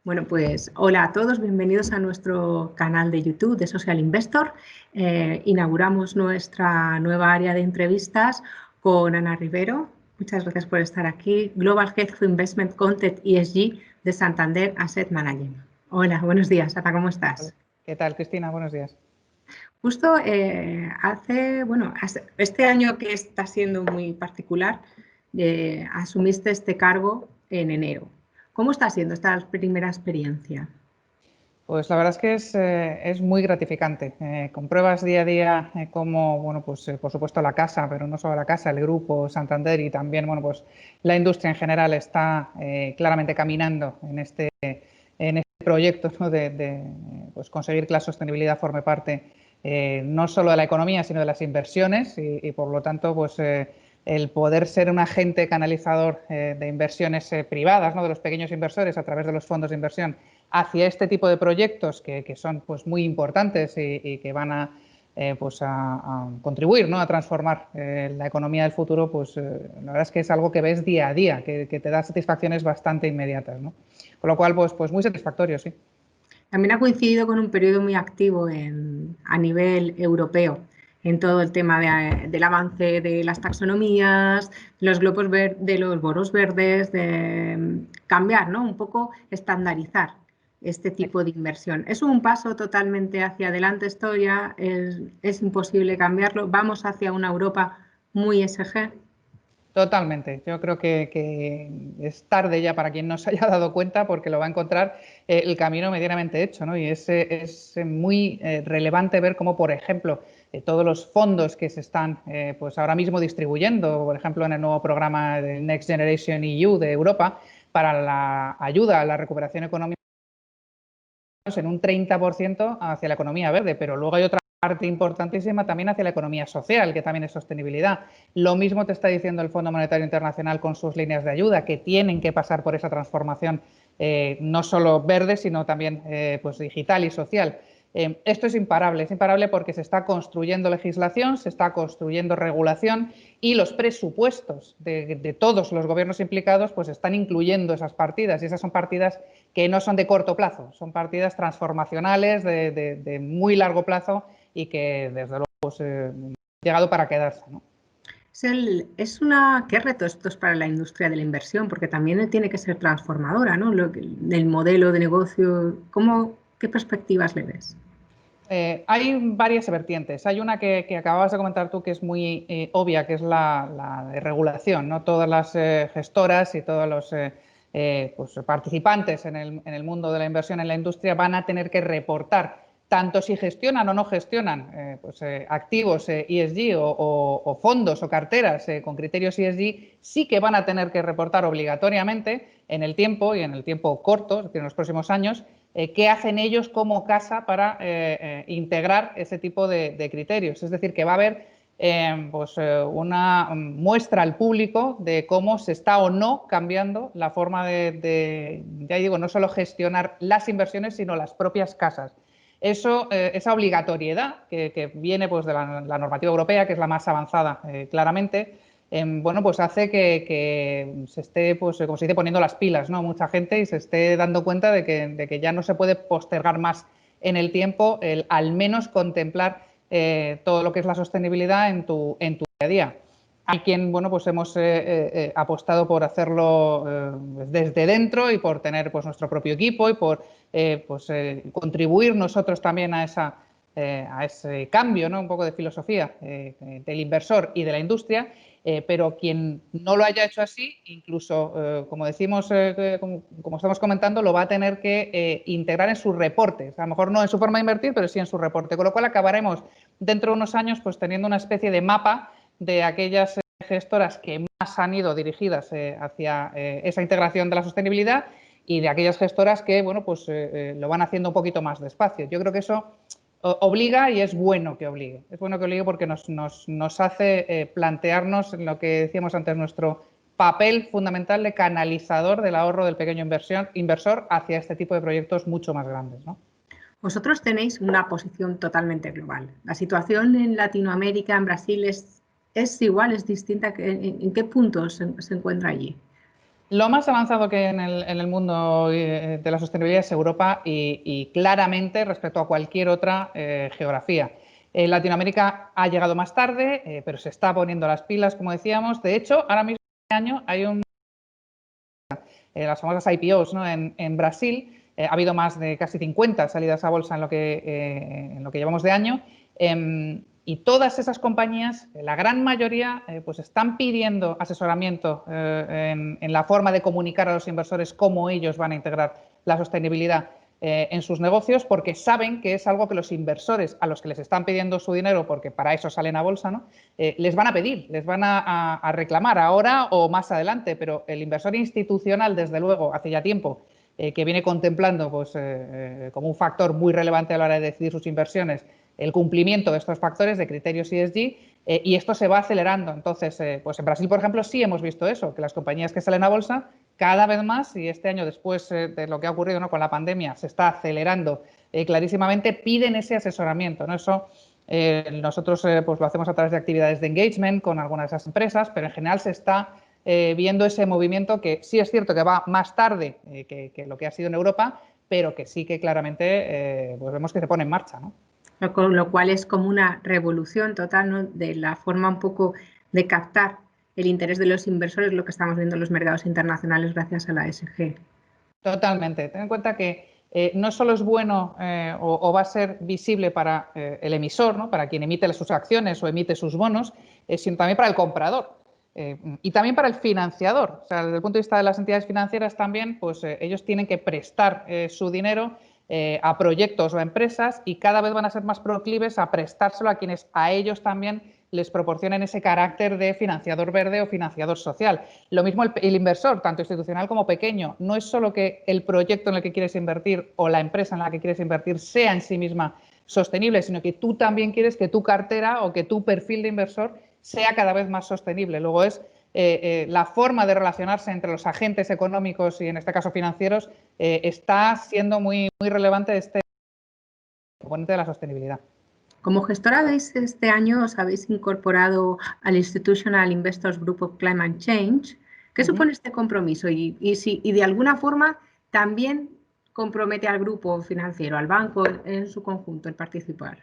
Bueno, pues hola a todos, bienvenidos a nuestro canal de YouTube de Social Investor. Inauguramos nuestra nueva área de entrevistas con Ana Rivero. Muchas gracias por estar aquí. Global Head of Investment Content ESG de Santander Asset Management. Hola, buenos días, Ana, ¿cómo estás? ¿Qué tal, Cristina? Buenos días. Justo este año que está siendo muy particular, asumiste este cargo en enero. ¿Cómo está siendo esta primera experiencia? Pues la verdad es que es muy gratificante. Compruebas día a día cómo, bueno, pues por supuesto la casa, pero no solo la casa, el grupo Santander y también, bueno, pues la industria en general está claramente caminando en este proyecto, ¿no? Pues conseguir que la sostenibilidad forme parte no solo de la economía, sino de las inversiones y por lo tanto, pues el poder ser un agente canalizador de inversiones privadas, ¿no? De los pequeños inversores a través de los fondos de inversión hacia este tipo de proyectos que son pues, muy importantes y que van a contribuir, ¿no? A transformar la economía del futuro, pues la verdad es que es algo que ves día a día, que te da satisfacciones bastante inmediatas, ¿no? Con lo cual, pues muy satisfactorio, sí. También ha coincidido con un periodo muy activo a nivel europeo en todo el tema del avance de las taxonomías, de los bonos verdes, de cambiar, ¿no? Un poco estandarizar este tipo de inversión. Es un paso totalmente hacia adelante esto ya, es imposible cambiarlo. Vamos hacia una Europa muy ESG. Totalmente. Yo creo que es tarde ya para quien no se haya dado cuenta porque lo va a encontrar el camino medianamente hecho, ¿no? Y es muy relevante ver cómo, por ejemplo, todos los fondos que se están pues ahora mismo distribuyendo, por ejemplo, en el nuevo programa de Next Generation EU de Europa, para la ayuda a la recuperación económica en un 30% hacia la economía verde, pero luego hay otra parte importantísima también hacia la economía social, que también es sostenibilidad. Lo mismo te está diciendo el Fondo Monetario Internacional con sus líneas de ayuda, que tienen que pasar por esa transformación no solo verde, sino también pues digital y social. Esto es imparable porque se está construyendo legislación, se está construyendo regulación y los presupuestos de todos los gobiernos implicados pues están incluyendo esas partidas y esas son partidas que no son de corto plazo, son partidas transformacionales de muy largo plazo y que desde luego pues, han llegado para quedarse, ¿no? ¿Qué reto esto es para la industria de la inversión? Porque también tiene que ser transformadora, ¿no? El modelo de negocio, ¿qué perspectivas le ves? Hay varias vertientes. Hay una que acababas de comentar tú que es muy obvia, que es la de regulación, ¿no? Todas las gestoras y todos los pues, participantes en el mundo de la inversión en la industria van a tener que reportar tanto si gestionan o no gestionan activos ESG o fondos o carteras con criterios ESG, sí que van a tener que reportar obligatoriamente en el tiempo y en el tiempo corto, es decir, en los próximos años, qué hacen ellos como casa para integrar ese tipo de criterios. Es decir, que va a haber una muestra al público de cómo se está o no cambiando la forma ya digo, no solo gestionar las inversiones, sino las propias casas. Esa obligatoriedad que viene pues, de la normativa europea, que es la más avanzada claramente, bueno, pues hace que se esté, pues, como se dice, poniendo las pilas, ¿no? Mucha gente y se esté dando cuenta de que ya no se puede postergar más en el tiempo el al menos contemplar todo lo que es la sostenibilidad en tu día a día. Hay quien, bueno, pues hemos apostado por hacerlo desde dentro y por tener pues, nuestro propio equipo y por contribuir nosotros también a ese cambio, ¿no? Un poco de filosofía del inversor y de la industria. Pero quien no lo haya hecho así, incluso, como decimos, como estamos comentando, lo va a tener que integrar en sus reportes. A lo mejor no en su forma de invertir, pero sí en su reporte. Con lo cual acabaremos dentro de unos años pues, teniendo una especie de mapa de aquellas gestoras que más han ido dirigidas hacia esa integración de la sostenibilidad y de aquellas gestoras que bueno, pues, lo van haciendo un poquito más despacio. Yo creo que eso obliga y es bueno que obligue. Es bueno que obligue porque nos hace plantearnos lo que decíamos antes, nuestro papel fundamental de canalizador del ahorro del pequeño inversor hacia este tipo de proyectos mucho más grandes, ¿no? Vosotros tenéis una posición totalmente global. La situación en Latinoamérica, en Brasil, es igual, es distinta. ¿En qué puntos se encuentra allí? Lo más avanzado que hay en el mundo de la sostenibilidad es Europa y claramente respecto a cualquier otra geografía. Latinoamérica ha llegado más tarde, pero se está poniendo las pilas, como decíamos. De hecho, ahora mismo este año hay las famosas IPOs, ¿no? En Brasil. Ha habido más de casi 50 salidas a bolsa en lo que llevamos de año. Y todas esas compañías, la gran mayoría, pues están pidiendo asesoramiento en la forma de comunicar a los inversores cómo ellos van a integrar la sostenibilidad en sus negocios, porque saben que es algo que los inversores a los que les están pidiendo su dinero, porque para eso salen a bolsa, ¿no? Les van a pedir, les van a reclamar ahora o más adelante, pero el inversor institucional, desde luego, hace ya tiempo que viene contemplando pues, como un factor muy relevante a la hora de decidir sus inversiones el cumplimiento de estos factores de criterios ESG y esto se va acelerando. Entonces, pues en Brasil, por ejemplo, sí hemos visto eso, que las compañías que salen a bolsa cada vez más, y este año después de lo que ha ocurrido, ¿no?, con la pandemia, se está acelerando clarísimamente, piden ese asesoramiento, ¿no? Eso nosotros pues lo hacemos a través de actividades de engagement con algunas de esas empresas, pero en general se está viendo ese movimiento que sí es cierto que va más tarde que lo que ha sido en Europa, pero que sí que claramente pues vemos que se pone en marcha, ¿no? Con lo cual es como una revolución total, ¿no?, de la forma un poco de captar el interés de los inversores, lo que estamos viendo en los mercados internacionales gracias a la ESG. Totalmente. Ten en cuenta que no solo es bueno o va a ser visible para el emisor, ¿no?, para quien emite sus acciones o emite sus bonos, sino también para el comprador y también para el financiador. O sea, desde el punto de vista de las entidades financieras también, pues ellos tienen que prestar su dinero a proyectos o a empresas y cada vez van a ser más proclives a prestárselo a quienes a ellos también les proporcionen ese carácter de financiador verde o financiador social. Lo mismo el inversor, tanto institucional como pequeño, no es solo que el proyecto en el que quieres invertir o la empresa en la que quieres invertir sea en sí misma sostenible, sino que tú también quieres que tu cartera o que tu perfil de inversor sea cada vez más sostenible. Luego es la forma de relacionarse entre los agentes económicos y en este caso financieros está siendo muy, muy relevante este componente de la sostenibilidad. Como gestora, este año os habéis incorporado al Institutional Investors Group of Climate Change. ¿Qué supone este compromiso? Y de alguna forma también compromete al grupo financiero, al banco en su conjunto, el participar.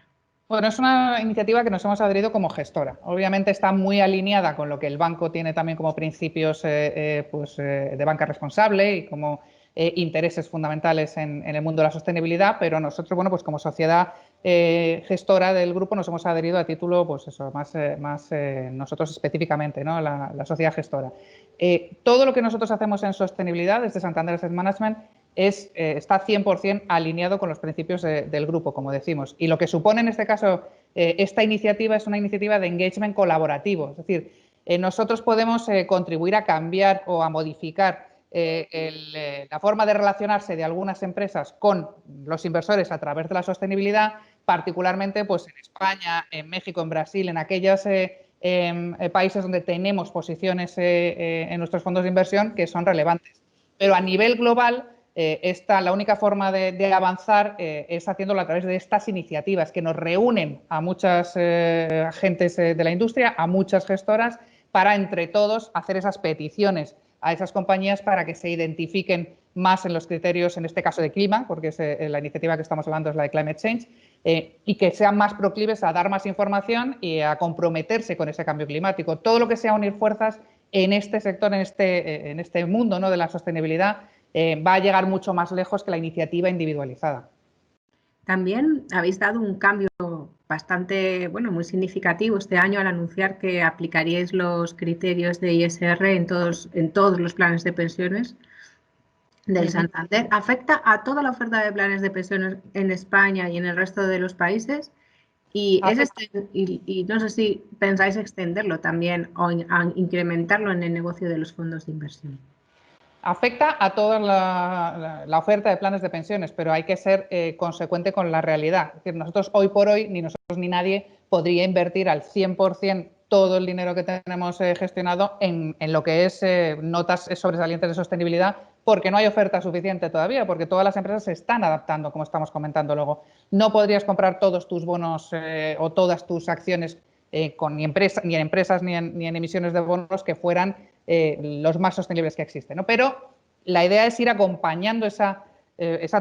Bueno, es una iniciativa que nos hemos adherido como gestora. Obviamente está muy alineada con lo que el banco tiene también como principios de banca responsable y como intereses fundamentales en el mundo de la sostenibilidad, pero nosotros, bueno, pues como sociedad gestora del grupo nos hemos adherido a título, pues eso, más nosotros específicamente, ¿no?, la sociedad gestora. Todo lo que nosotros hacemos en sostenibilidad desde Santander Asset Management está 100% alineado con los principios del grupo, como decimos. Y lo que supone en este caso esta iniciativa es una iniciativa de engagement colaborativo. Es decir, nosotros podemos contribuir a cambiar o a modificar la forma de relacionarse de algunas empresas con los inversores a través de la sostenibilidad, particularmente pues, en España, en México, en Brasil, en aquellos países donde tenemos posiciones en nuestros fondos de inversión que son relevantes. Pero a nivel global, la única forma de avanzar es haciéndolo a través de estas iniciativas que nos reúnen a muchas agentes de la industria, a muchas gestoras, para entre todos hacer esas peticiones a esas compañías para que se identifiquen más en los criterios, en este caso de clima, porque la iniciativa que estamos hablando es la de Climate Change, y que sean más proclives a dar más información y a comprometerse con ese cambio climático. Todo lo que sea unir fuerzas en este sector, en este mundo, ¿no?, de la sostenibilidad, va a llegar mucho más lejos que la iniciativa individualizada. También habéis dado un cambio bastante, bueno, muy significativo este año al anunciar que aplicaríais los criterios de ISR en todos los planes de pensiones del Santander. ¿Afecta a toda la oferta de planes de pensiones en España y en el resto de los países? Y no sé si pensáis extenderlo también o incrementarlo en el negocio de los fondos de inversión. Afecta a toda la oferta de planes de pensiones, pero hay que ser consecuente con la realidad. Es decir, nosotros hoy por hoy, ni nosotros ni nadie podría invertir al 100% todo el dinero que tenemos gestionado en lo que es notas sobresalientes de sostenibilidad, porque no hay oferta suficiente todavía, porque todas las empresas se están adaptando, como estamos comentando luego. No podrías comprar todos tus bonos o todas tus acciones ni en empresas ni en emisiones de bonos que fueran los más sostenibles que existen, ¿no? Pero la idea es ir acompañando esa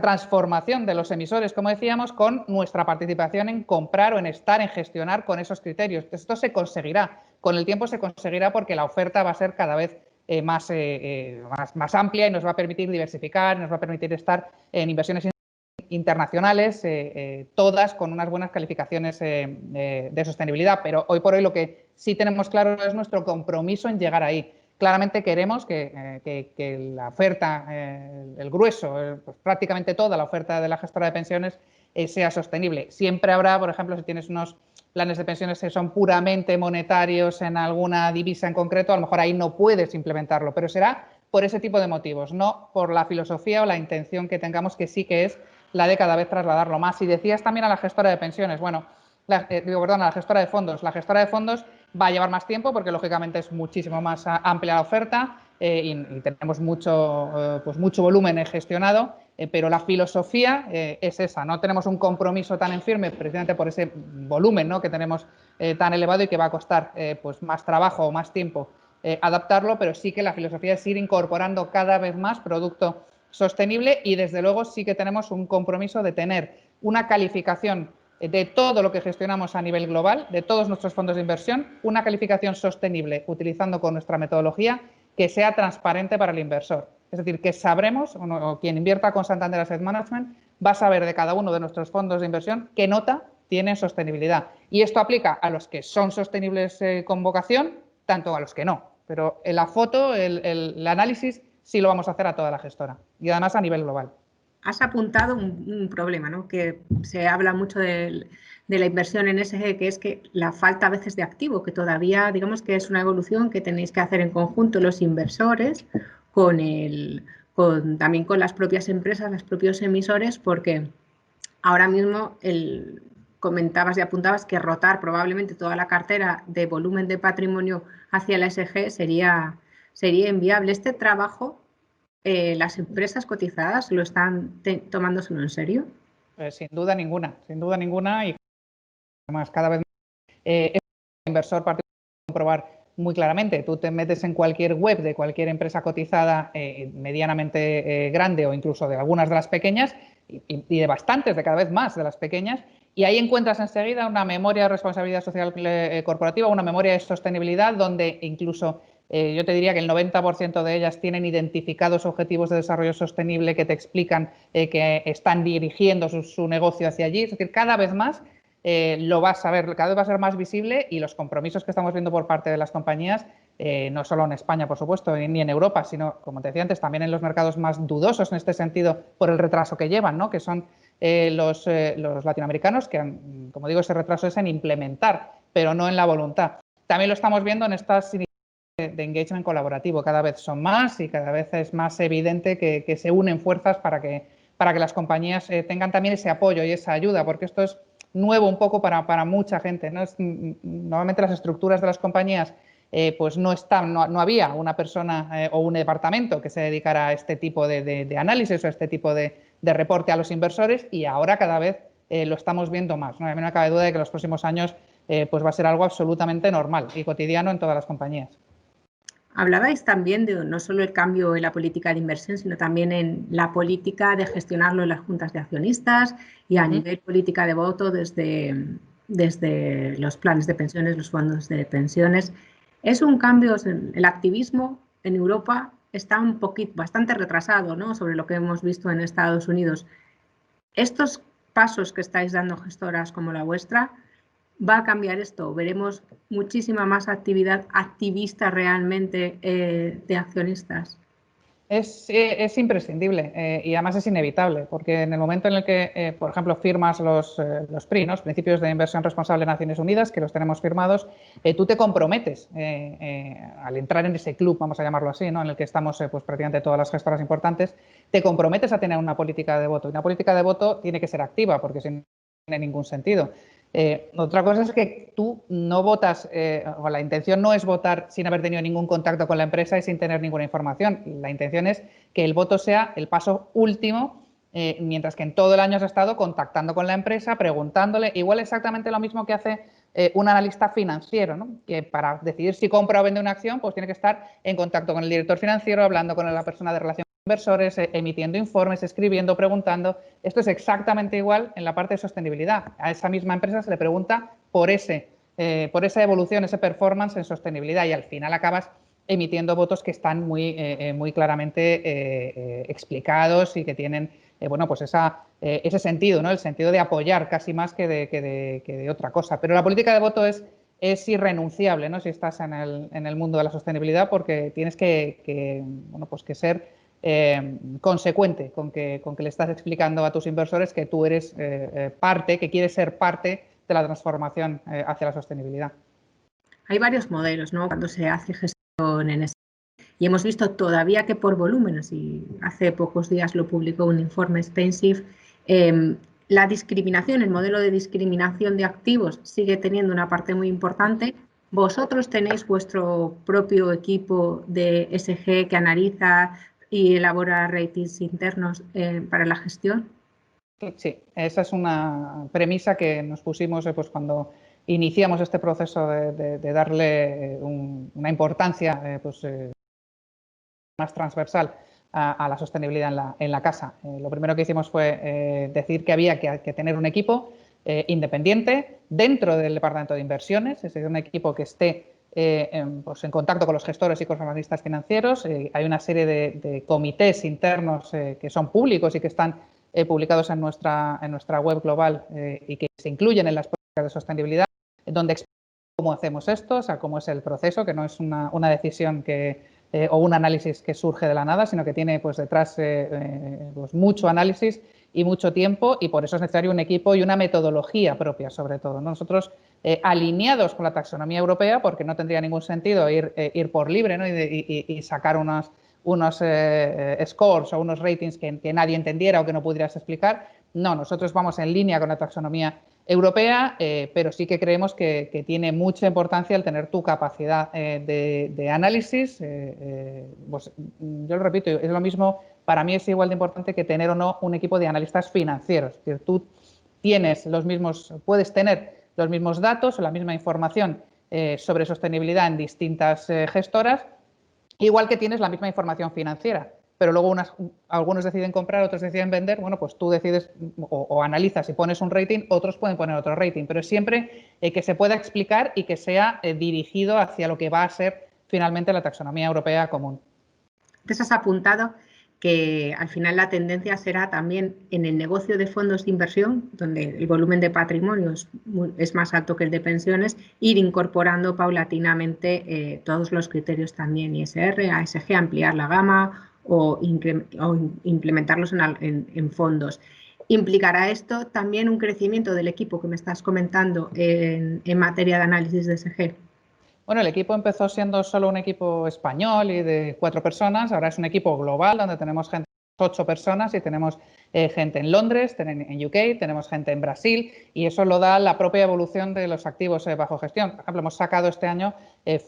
transformación de los emisores, como decíamos, con nuestra participación en comprar o en estar, en gestionar con esos criterios. Esto se conseguirá, con el tiempo se conseguirá porque la oferta va a ser cada vez más amplia y nos va a permitir diversificar, nos va a permitir estar en inversiones internacionales, todas con unas buenas calificaciones de sostenibilidad. Pero hoy por hoy lo que sí tenemos claro es nuestro compromiso en llegar ahí. Claramente queremos que la oferta, el grueso, pues prácticamente toda la oferta de la gestora de pensiones sea sostenible. Siempre habrá, por ejemplo, si tienes unos planes de pensiones que son puramente monetarios en alguna divisa en concreto, a lo mejor ahí no puedes implementarlo, pero será por ese tipo de motivos, no por la filosofía o la intención que tengamos, que sí que es la de cada vez trasladarlo más. Y decías también a la gestora de pensiones, bueno, a la gestora de fondos. La gestora de fondos va a llevar más tiempo porque lógicamente es muchísimo más amplia la oferta y tenemos mucho volumen gestionado, pero la filosofía es esa. No tenemos un compromiso tan en firme precisamente por ese volumen, ¿no?, que tenemos tan elevado y que va a costar pues más trabajo o más tiempo adaptarlo, pero sí que la filosofía es ir incorporando cada vez más producto sostenible y desde luego sí que tenemos un compromiso de tener una calificación de todo lo que gestionamos a nivel global, de todos nuestros fondos de inversión, una calificación sostenible utilizando con nuestra metodología que sea transparente para el inversor. Es decir, que sabremos, o quien invierta con Santander Asset Management va a saber de cada uno de nuestros fondos de inversión qué nota tiene sostenibilidad. Y esto aplica a los que son sostenibles con vocación, tanto a los que no. Pero en la foto, el análisis, sí lo vamos a hacer a toda la gestora y además a nivel global. Has apuntado un problema, ¿no?, que se habla mucho de la inversión en ESG, que es que la falta a veces de activo, que todavía digamos que es una evolución que tenéis que hacer en conjunto los inversores también con las propias empresas, los propios emisores, porque ahora mismo comentabas y apuntabas que rotar probablemente toda la cartera de volumen de patrimonio hacia la ESG sería inviable. Este trabajo, ¿las empresas cotizadas lo están tomándoselo en serio? Sin duda ninguna, y además cada vez más es un inversor particular comprobar muy claramente. Tú te metes en cualquier web de cualquier empresa cotizada medianamente grande o incluso de algunas de las pequeñas y de bastantes, de cada vez más de las pequeñas, y ahí encuentras enseguida una memoria de responsabilidad social corporativa, una memoria de sostenibilidad donde incluso yo te diría que el 90% de ellas tienen identificados objetivos de desarrollo sostenible que te explican que están dirigiendo su negocio hacia allí. Es decir, cada vez más lo vas a ver, cada vez va a ser más visible y los compromisos que estamos viendo por parte de las compañías, no solo en España, por supuesto, ni en Europa, sino, como te decía antes, también en los mercados más dudosos en este sentido por el retraso que llevan, ¿no?, que son los latinoamericanos, que, como digo, ese retraso es en implementar, pero no en la voluntad. También lo estamos viendo en estas iniciativas de engagement colaborativo. Cada vez son más y cada vez es más evidente que se unen fuerzas para que las compañías tengan también ese apoyo y esa ayuda, porque esto es nuevo un poco para mucha gente, ¿no? Normalmente las estructuras de las compañías pues no había una persona o un departamento que se dedicara a este tipo de análisis o a este tipo de reporte a los inversores, y ahora cada vez lo estamos viendo más, ¿no? A mí no me cabe duda de que en los próximos años pues va a ser algo absolutamente normal y cotidiano en todas las compañías. Hablabais también de no solo el cambio en la política de inversión, sino también en la política de gestionarlo en las juntas de accionistas y a nivel política de voto desde los planes de pensiones, los fondos de pensiones. Es un cambio, el activismo en Europa está bastante retrasado, ¿no?, sobre lo que hemos visto en Estados Unidos. Estos pasos que estáis dando gestoras como la vuestra, ¿va a cambiar esto? ¿Veremos muchísima más actividad activista realmente de accionistas? Es imprescindible y además es inevitable, porque en el momento en el que, por ejemplo, firmas los PRI, ¿no?, los Principios de Inversión Responsable de Naciones Unidas, que los tenemos firmados, tú te comprometes al entrar en ese club, vamos a llamarlo así, ¿no?, en el que estamos pues prácticamente todas las gestoras importantes, te comprometes a tener una política de voto. Y una política de voto tiene que ser activa, porque si no tiene ningún sentido. Otra cosa es que tú no votas, o la intención no es votar sin haber tenido ningún contacto con la empresa y sin tener ninguna información. La intención es que el voto sea el paso último, mientras que en todo el año has estado contactando con la empresa, preguntándole, igual exactamente lo mismo que hace un analista financiero, ¿no? Que para decidir si compra o vende una acción, pues tiene que estar en contacto con el director financiero, hablando con la persona de relación con inversores, emitiendo informes, escribiendo, preguntando. Esto es exactamente igual en la parte de sostenibilidad. A esa misma empresa se le pregunta por esa evolución, ese performance en sostenibilidad, y al final acabas emitiendo votos que están muy claramente explicados y que tienen bueno, pues ese sentido, ¿no? El sentido de apoyar casi más que de otra cosa. Pero la política de voto es irrenunciable, ¿no? Si estás en el mundo de la sostenibilidad, porque tienes bueno, pues que ser consecuente con que le estás explicando a tus inversores que tú eres parte, que quieres ser parte de la transformación hacia la sostenibilidad. Hay varios modelos, ¿no? Cuando se hace gestión en ese. Y hemos visto todavía que por volúmenes, y hace pocos días lo publicó un informe Spensive, la discriminación, el modelo de discriminación de activos sigue teniendo una parte muy importante. ¿Vosotros tenéis vuestro propio equipo de SG que analiza y elabora ratings internos para la gestión? Sí, esa es una premisa que nos pusimos pues, cuando iniciamos este proceso de darle una importancia más transversal a la sostenibilidad en la casa. Lo primero que hicimos fue decir que había que tener un equipo independiente dentro del departamento de inversiones, es decir, un equipo que esté pues en contacto con los gestores y con los analistas financieros. Hay una serie de comités internos que son públicos y que están publicados en nuestra web global y que se incluyen en las políticas de sostenibilidad, donde explicamos cómo hacemos esto, o sea, cómo es el proceso, que no es una decisión o un análisis que surge de la nada, sino que tiene pues, detrás pues, mucho análisis y mucho tiempo, y por eso es necesario un equipo y una metodología propia, sobre todo, ¿no? Nosotros alineados con la taxonomía europea, porque no tendría ningún sentido ir por libre, ¿no? y sacar unos scores o unos ratings que nadie entendiera o que no pudieras explicar. No, nosotros vamos en línea con la taxonomía europea, pero sí que creemos que tiene mucha importancia el tener tu capacidad de análisis. Pues, yo lo repito, es lo mismo, para mí es igual de importante que tener o no un equipo de analistas financieros. Es decir, tú puedes tener los mismos datos o la misma información sobre sostenibilidad en distintas gestoras, igual que tienes la misma información financiera, pero luego algunos deciden comprar, otros deciden vender. Bueno, pues tú decides o analizas y pones un rating, otros pueden poner otro rating, pero siempre que se pueda explicar y que sea dirigido hacia lo que va a ser finalmente la taxonomía europea común. Entonces has apuntado que al final la tendencia será también en el negocio de fondos de inversión, donde el volumen de patrimonio es más alto que el de pensiones, ir incorporando paulatinamente todos los criterios también ISR, ASG, ampliar la gama o implementarlos en fondos. ¿Implicará esto también un crecimiento del equipo que me estás comentando en materia de análisis de ESG? Bueno, el equipo empezó siendo solo un equipo español y de 4 personas, ahora es un equipo global donde tenemos gente de 8 personas y tenemos gente en Londres, en UK, tenemos gente en Brasil, y eso lo da la propia evolución de los activos bajo gestión. Por ejemplo, hemos sacado este año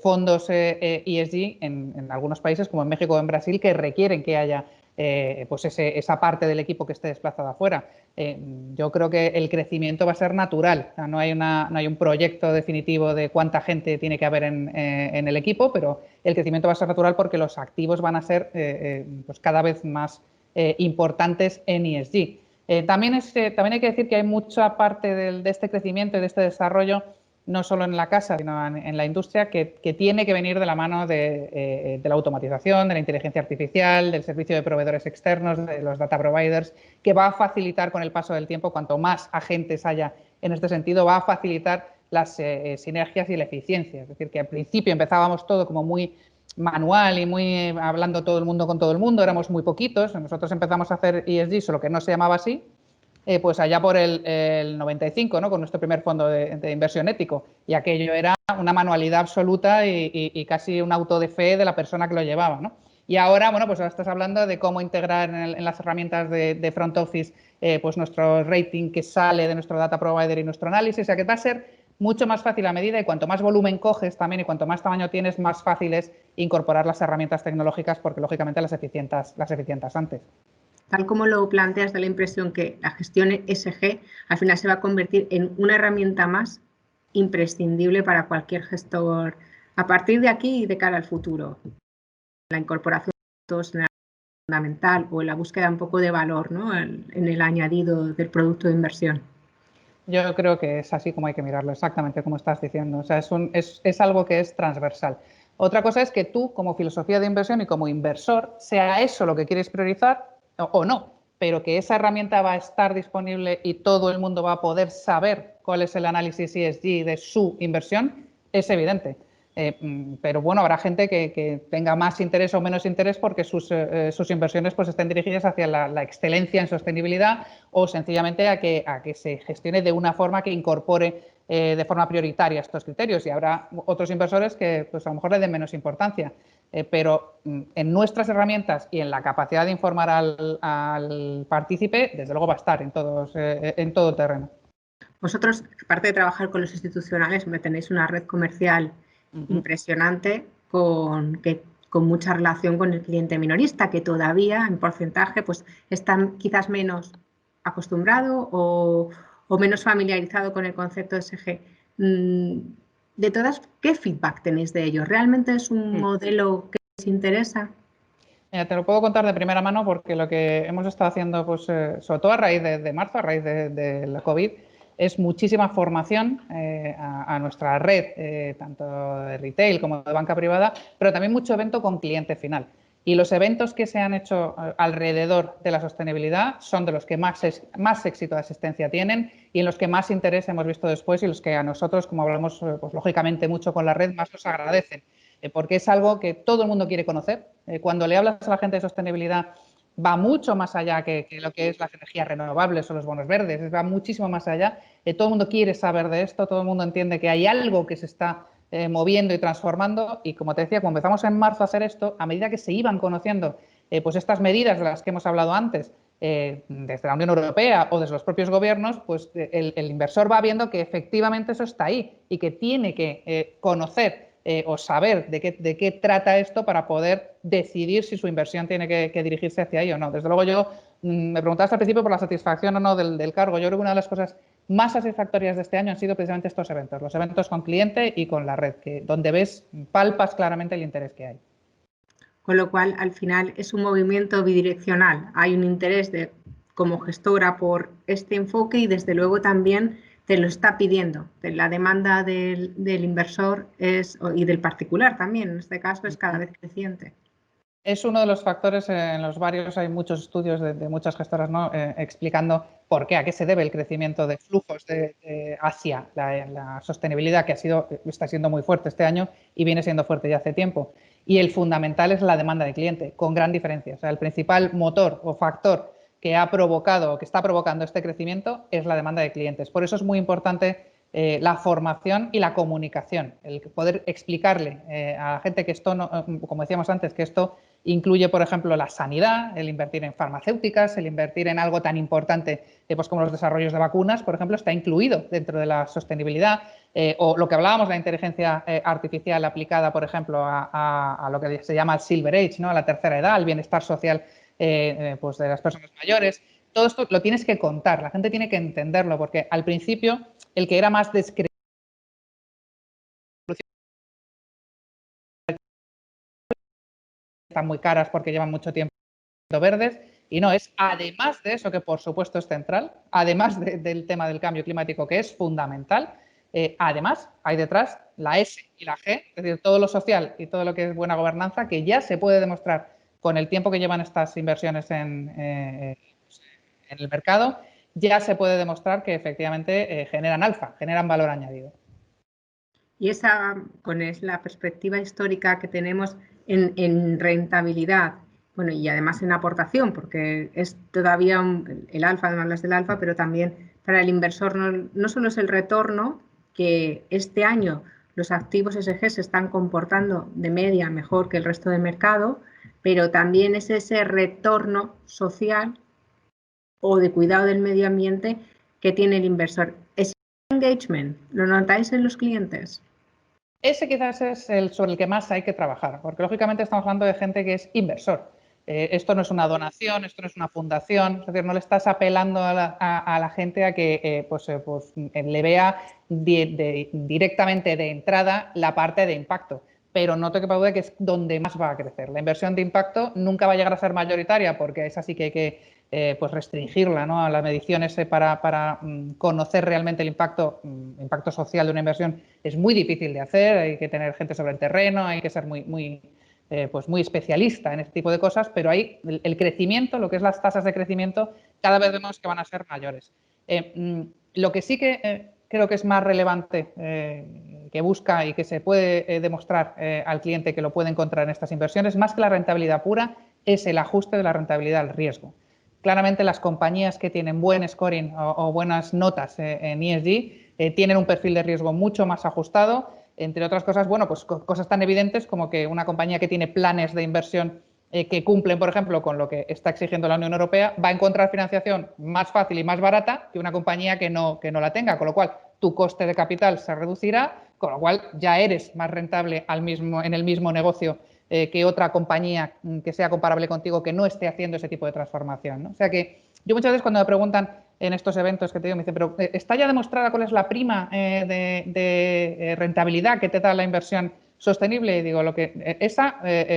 fondos ESG en algunos países como en México o en Brasil que requieren que haya pues esa parte del equipo que esté desplazada afuera. Yo creo que el crecimiento va a ser natural. O sea, no hay un proyecto definitivo de cuánta gente tiene que haber en el equipo, pero el crecimiento va a ser natural porque los activos van a ser pues cada vez más importantes en ESG. También hay que decir que hay mucha parte de este crecimiento y de este desarrollo, no solo en la casa, sino en la industria, que tiene que venir de la mano de la automatización, de la inteligencia artificial, del servicio de proveedores externos, de los data providers, que va a facilitar con el paso del tiempo, cuanto más agentes haya en este sentido, va a facilitar las sinergias y la eficiencia. Es decir, que al principio empezábamos todo como muy manual y muy hablando todo el mundo con todo el mundo, éramos muy poquitos. Nosotros empezamos a hacer ESG, solo que no se llamaba así, pues allá por el 95, ¿no? Con nuestro primer fondo de inversión ético, y aquello era una manualidad absoluta y casi un auto de fe de la persona que lo llevaba, ¿no? Y ahora, bueno, pues ahora estás hablando de cómo integrar en las herramientas de front office pues nuestro rating que sale de nuestro data provider y nuestro análisis. O sea que va a ser mucho más fácil a medida, y cuanto más volumen coges también y cuanto más tamaño tienes, más fácil es incorporar las herramientas tecnológicas, porque lógicamente las eficientas antes. Tal como lo planteas, da la impresión que la gestión ESG al final se va a convertir en una herramienta más imprescindible para cualquier gestor a partir de aquí y de cara al futuro. La incorporación de datos es fundamental, o la búsqueda un poco de valor, ¿no?, en el añadido del producto de inversión. Yo creo que es así como hay que mirarlo, exactamente como estás diciendo. O sea, es algo que es transversal. Otra cosa es que tú, como filosofía de inversión y como inversor, sea eso lo que quieres priorizar o no, pero que esa herramienta va a estar disponible y todo el mundo va a poder saber cuál es el análisis ESG de su inversión, es evidente. Pero bueno, habrá gente que tenga más interés o menos interés porque sus inversiones pues estén dirigidas hacia la excelencia en sostenibilidad o sencillamente a que se gestione de una forma que incorpore de forma prioritaria estos criterios, y habrá otros inversores que pues a lo mejor le den menos importancia. Pero en nuestras herramientas y en la capacidad de informar al partícipe, desde luego va a estar en todo terreno. Vosotros, aparte de trabajar con los institucionales, me tenéis una red comercial impresionante con mucha relación con el cliente minorista, que todavía en porcentaje pues está quizás menos acostumbrado o menos familiarizado con el concepto de ESG. De todas, ¿qué feedback tenéis de ellos? ¿Realmente es un modelo que les interesa? Mira, te lo puedo contar de primera mano porque lo que hemos estado haciendo, pues, sobre todo a raíz de marzo, a raíz de la COVID, es muchísima formación a nuestra red, tanto de retail como de banca privada, pero también mucho evento con cliente final. Y los eventos que se han hecho alrededor de la sostenibilidad son de los que más éxito de asistencia tienen y en los que más interés hemos visto después, y los que a nosotros, como hablamos pues, lógicamente mucho con la red, más nos agradecen. Porque es algo que todo el mundo quiere conocer. Cuando le hablas a la gente de sostenibilidad, va mucho más allá que lo que es las energías renovables o los bonos verdes, va muchísimo más allá. Todo el mundo quiere saber de esto, todo el mundo entiende que hay algo que se está moviendo y transformando, y como te decía, cuando empezamos en marzo a hacer esto, a medida que se iban conociendo pues estas medidas de las que hemos hablado antes, desde la Unión Europea o desde los propios gobiernos, pues el inversor va viendo que efectivamente eso está ahí y que tiene que conocer o saber de qué trata esto para poder decidir si su inversión tiene que dirigirse hacia ahí o no. Desde luego yo, me preguntabas al principio por la satisfacción o no del cargo. Yo creo que una de las cosas más satisfactorias de este año han sido precisamente estos eventos, los eventos con cliente y con la red, donde palpas claramente el interés que hay. Con lo cual, al final, es un movimiento bidireccional. Hay un interés como gestora por este enfoque y, desde luego, también te lo está pidiendo. La demanda del inversor y del particular también, en este caso, es cada vez creciente. Es uno de los factores. En los varios hay muchos estudios de muchas gestoras, ¿no? Explicando por qué, a qué se debe el crecimiento de flujos hacia la sostenibilidad, que está siendo muy fuerte este año y viene siendo fuerte ya hace tiempo. Y el fundamental es la demanda de cliente, con gran diferencia. O sea, el principal motor o factor que ha provocado o que está provocando este crecimiento es la demanda de clientes. Por eso es muy importante la formación y la comunicación, el poder explicarle a la gente que esto, no, como decíamos antes, que esto incluye, por ejemplo, la sanidad, el invertir en farmacéuticas, el invertir en algo tan importante pues como los desarrollos de vacunas, por ejemplo, está incluido dentro de la sostenibilidad. O lo que hablábamos, la inteligencia artificial aplicada, por ejemplo, a lo que se llama el Silver Age, ¿no? A la tercera edad, el bienestar social pues de las personas mayores. Todo esto lo tienes que contar, la gente tiene que entenderlo, porque al principio el que era más descreíble están muy caras porque llevan mucho tiempo verdes, y no, es además de eso, que por supuesto es central, además del tema del cambio climático, que es fundamental, además hay detrás la S y la G, es decir, todo lo social y todo lo que es buena gobernanza, que ya se puede demostrar con el tiempo que llevan estas inversiones en el mercado, ya se puede demostrar que efectivamente generan alfa, generan valor añadido. Y esa es la perspectiva histórica que tenemos en rentabilidad, bueno, y además en aportación, porque es todavía el alfa, además hablas del alfa, pero también para el inversor no solo es el retorno, que este año los activos ESG se están comportando de media mejor que el resto del mercado, pero también es ese retorno social o de cuidado del medio ambiente que tiene el inversor. Ese engagement, ¿lo notáis en los clientes? Ese quizás es el sobre el que más hay que trabajar, porque lógicamente estamos hablando de gente que es inversor, Esto no es una donación, esto no es una fundación, es decir, no le estás apelando a la gente a que le vea directamente de entrada la parte de impacto, pero no te quepa duda que es donde más va a crecer. La inversión de impacto nunca va a llegar a ser mayoritaria, porque esa sí que hay que restringirla, ¿no?, a las mediciones para conocer realmente el impacto social de una inversión. Es muy difícil de hacer, hay que tener gente sobre el terreno, hay que ser muy especialista en este tipo de cosas, pero ahí el crecimiento, lo que es las tasas de crecimiento, cada vez vemos que van a ser mayores. Lo que sí que creo que es más relevante, que busca y que se puede demostrar al cliente que lo puede encontrar en estas inversiones, más que la rentabilidad pura, es el ajuste de la rentabilidad al riesgo. Claramente las compañías que tienen buen scoring o buenas notas en ESG tienen un perfil de riesgo mucho más ajustado, entre otras cosas, bueno, pues cosas tan evidentes como que una compañía que tiene planes de inversión que cumplen, por ejemplo, con lo que está exigiendo la Unión Europea, va a encontrar financiación más fácil y más barata que una compañía que no la tenga, con lo cual tu coste de capital se reducirá, con lo cual ya eres más rentable en el mismo negocio que otra compañía que sea comparable contigo que no esté haciendo ese tipo de transformación, ¿no? O sea que yo muchas veces cuando me preguntan en estos eventos que te digo, me dicen, pero ¿está ya demostrada cuál es la prima de rentabilidad que te da la inversión sostenible? Y digo, esa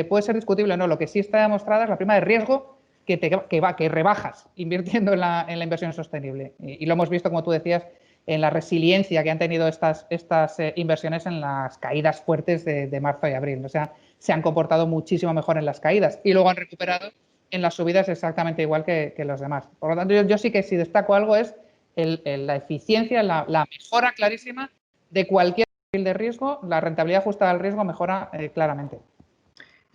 puede ser discutible o no, lo que sí está demostrada es la prima de riesgo que rebajas invirtiendo en la inversión sostenible. Y lo hemos visto, como tú decías, en la resiliencia que han tenido estas inversiones en las caídas fuertes de marzo y abril. O sea, se han comportado muchísimo mejor en las caídas y luego han recuperado en las subidas exactamente igual que los demás. Por lo tanto, yo sí que si destaco algo es la eficiencia, la mejora clarísima de cualquier perfil de riesgo, la rentabilidad ajustada al riesgo mejora claramente.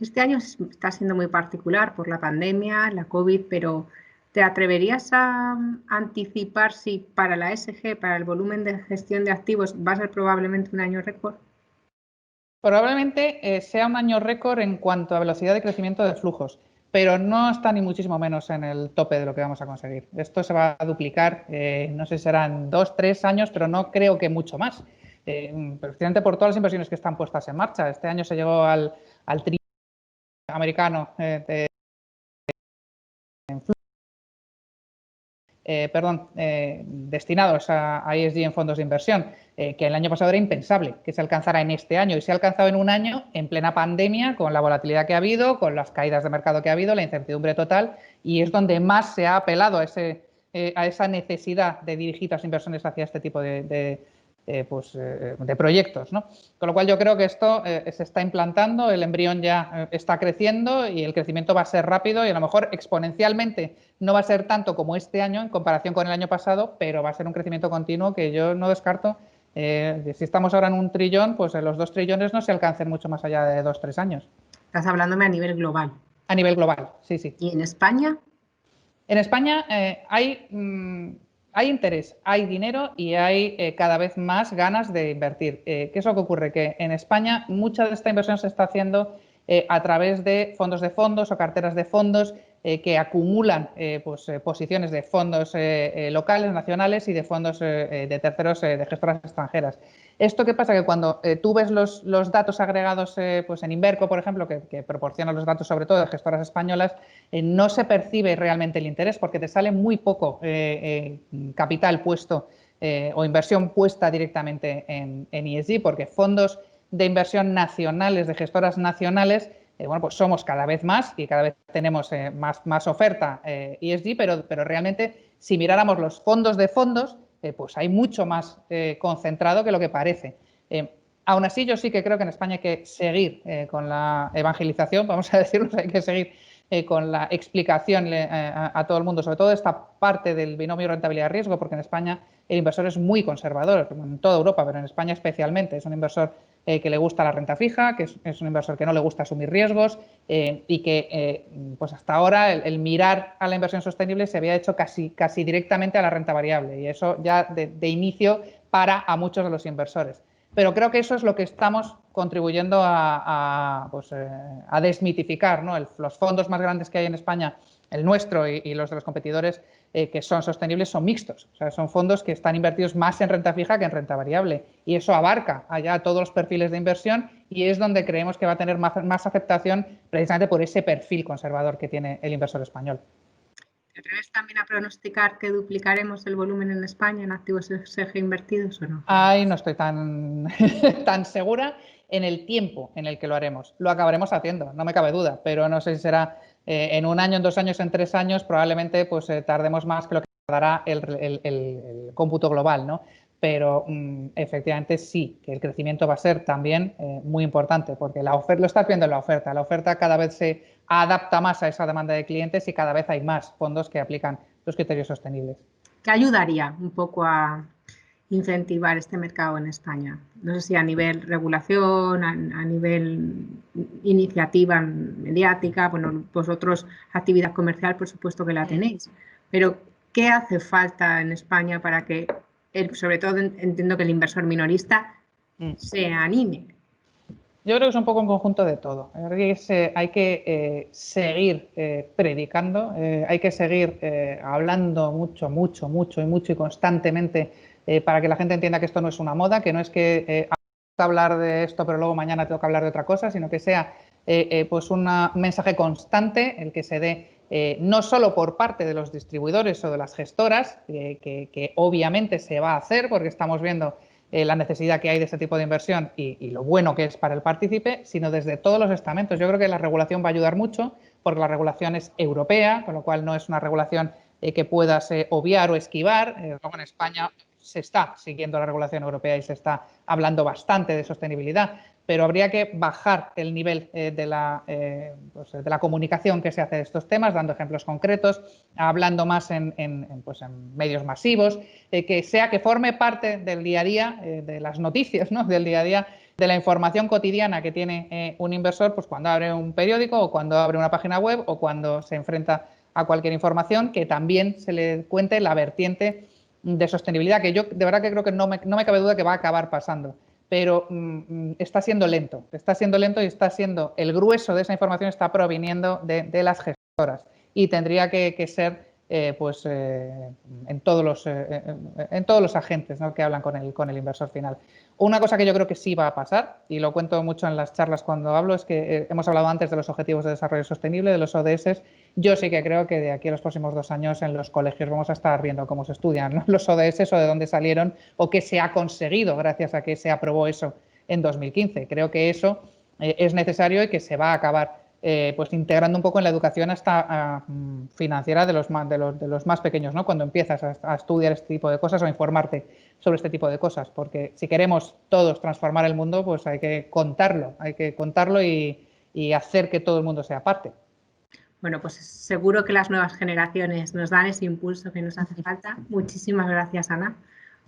Este año está siendo muy particular por la pandemia, la COVID, pero ¿te atreverías a anticipar si para la ESG, para el volumen de gestión de activos, va a ser probablemente un año récord? Probablemente sea un año récord en cuanto a velocidad de crecimiento de flujos, pero no está ni muchísimo menos en el tope de lo que vamos a conseguir. Esto se va a duplicar, no sé si serán 2, 3 años, pero no creo que mucho más. Precisamente por todas las inversiones que están puestas en marcha. Este año se llegó al trillón americano destinados a ESG en fondos de inversión, que el año pasado era impensable que se alcanzara en este año, y se ha alcanzado en un año en plena pandemia, con la volatilidad que ha habido, con las caídas de mercado que ha habido, la incertidumbre total, y es donde más se ha apelado a esa necesidad de dirigir las inversiones hacia este tipo de proyectos, ¿no? Con lo cual yo creo que esto se está implantando, el embrión ya está creciendo y el crecimiento va a ser rápido y a lo mejor exponencialmente no va a ser tanto como este año en comparación con el año pasado, pero va a ser un crecimiento continuo que yo no descarto. Si estamos ahora en 1 trillón, pues los 2 trillones no se alcancen mucho más allá de 2 o 3 años. Estás hablándome a nivel global. A nivel global, sí, sí. ¿Y en España? En España hay interés, hay dinero y hay cada vez más ganas de invertir. ¿Qué es lo que ocurre? Que en España mucha de esta inversión se está haciendo a través de fondos o carteras de fondos que acumulan posiciones de fondos locales, nacionales y de fondos de terceros, de gestoras extranjeras. ¿Esto qué pasa? Que cuando tú ves los datos agregados en Inverco, por ejemplo, que proporciona los datos sobre todo de gestoras españolas, no se percibe realmente el interés porque te sale muy poco capital puesto o inversión puesta directamente en ESG, porque fondos de inversión nacionales, de gestoras nacionales, pues somos cada vez más y cada vez tenemos más oferta ESG, pero realmente si miráramos los fondos de fondos, pues hay mucho más concentrado que lo que parece. Aún así, yo sí que creo que en España hay que seguir con la evangelización, vamos a decirlo, hay que seguir con la explicación a todo el mundo, sobre todo esta parte del binomio rentabilidad-riesgo, porque en España el inversor es muy conservador, en toda Europa, pero en España especialmente. Es un inversor que le gusta la renta fija, que es un inversor que no le gusta asumir riesgos y que pues hasta ahora el mirar a la inversión sostenible se había hecho casi directamente a la renta variable, y eso ya de inicio para a muchos de los inversores. Pero creo que eso es lo que estamos contribuyendo a desmitificar, ¿no? Los fondos más grandes que hay en España, el nuestro y los de los competidores que son sostenibles, son mixtos. O sea, son fondos que están invertidos más en renta fija que en renta variable. Y eso abarca allá todos los perfiles de inversión y es donde creemos que va a tener más aceptación precisamente por ese perfil conservador que tiene el inversor español. ¿Te atreves también a pronosticar que duplicaremos el volumen en España en activos SG invertidos o no? Ahí no estoy tan, tan segura en el tiempo en el que lo haremos. Lo acabaremos haciendo, no me cabe duda, pero no sé si será en 1 año, en 2 años, en 3 años, probablemente pues tardemos más que lo que tardará el cómputo global, ¿no? Pero efectivamente sí, que el crecimiento va a ser también muy importante, porque la oferta, lo estás viendo en la oferta cada vez se adapta más a esa demanda de clientes y cada vez hay más fondos que aplican los criterios sostenibles. ¿Qué ayudaría un poco a incentivar este mercado en España? No sé si a nivel regulación, a nivel iniciativa mediática, bueno, vosotros actividad comercial por supuesto que la tenéis, pero ¿qué hace falta en España para que, sobre todo entiendo que el inversor minorista, se anime? Yo creo que es un poco un conjunto de todo. Hay que seguir predicando, hay que seguir hablando mucho y constantemente para que la gente entienda que esto no es una moda, que no es que hablar de esto pero luego mañana tengo que hablar de otra cosa, sino que sea pues un mensaje constante el que se dé no solo por parte de los distribuidores o de las gestoras, que obviamente se va a hacer porque estamos viendo la necesidad que hay de este tipo de inversión y lo bueno que es para el partícipe, sino desde todos los estamentos. Yo creo que la regulación va a ayudar mucho porque la regulación es europea, con lo cual no es una regulación que puedas obviar o esquivar. Luego en España se está siguiendo la regulación europea y se está hablando bastante de sostenibilidad, pero habría que bajar el nivel de la comunicación que se hace de estos temas, dando ejemplos concretos, hablando más en medios masivos, que forme parte del día a día, de las noticias, ¿no? Del día a día, de la información cotidiana que tiene un inversor pues cuando abre un periódico o cuando abre una página web o cuando se enfrenta a cualquier información, que también se le cuente la vertiente de sostenibilidad, que yo de verdad que creo que no me cabe duda que va a acabar pasando. Pero está siendo lento y está siendo, el grueso de esa información está proviniendo de las gestoras y tendría que ser en todos los agentes, ¿no? Que hablan con el inversor final. Una cosa que yo creo que sí va a pasar, y lo cuento mucho en las charlas cuando hablo, es que hemos hablado antes de los Objetivos de Desarrollo Sostenible, de los ODS. Yo sí que creo que de aquí a los próximos 2 años en los colegios vamos a estar viendo cómo se estudian, ¿no? Los ODS o de dónde salieron o qué se ha conseguido gracias a que se aprobó eso en 2015. Creo que eso es necesario y que se va a acabar integrando un poco en la educación hasta financiera de los más pequeños, ¿no? Cuando empiezas a estudiar este tipo de cosas o a informarte sobre este tipo de cosas, porque si queremos todos transformar el mundo, pues hay que contarlo y hacer que todo el mundo sea parte. Bueno, pues seguro que las nuevas generaciones nos dan ese impulso que nos hace falta. Muchísimas gracias, Ana,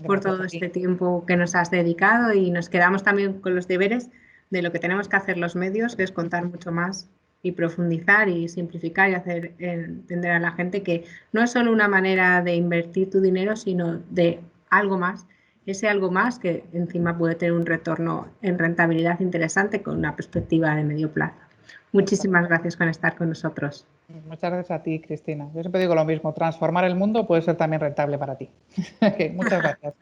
por todo este tiempo que nos has dedicado, y nos quedamos también con los deberes de lo que tenemos que hacer los medios, que es contar mucho más y profundizar y simplificar y hacer entender a la gente que no es solo una manera de invertir tu dinero, sino de algo más, ese algo más que encima puede tener un retorno en rentabilidad interesante con una perspectiva de medio plazo. Muchísimas gracias por estar con nosotros. Muchas gracias a ti, Cristina. Yo siempre digo lo mismo, transformar el mundo puede ser también rentable para ti. Okay, muchas gracias.